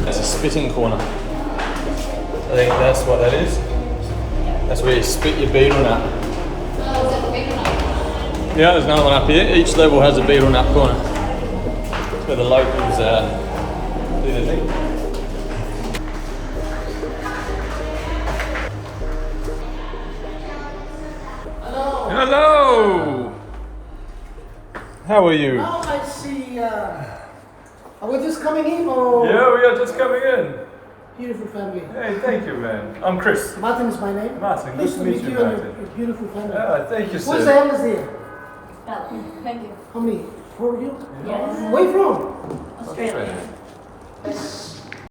That's a spitting corner. I think that's what that is. That's where you spit your beetle nut. Yeah, there's another one up here. Each level has a beetle nut corner. That's where the locals do their thing. Hello! How are you? Now I see, are we just coming in or? Yeah, we are just coming in. Beautiful family. Hey, thank you, man. I'm Chris. Martin is my name. Martin, Nice good to meet you, and Martin. your beautiful family. Thank you, Who's the sir. eldest here? Thank you. How many? 4 of you? Yes. Where you from? Australia. This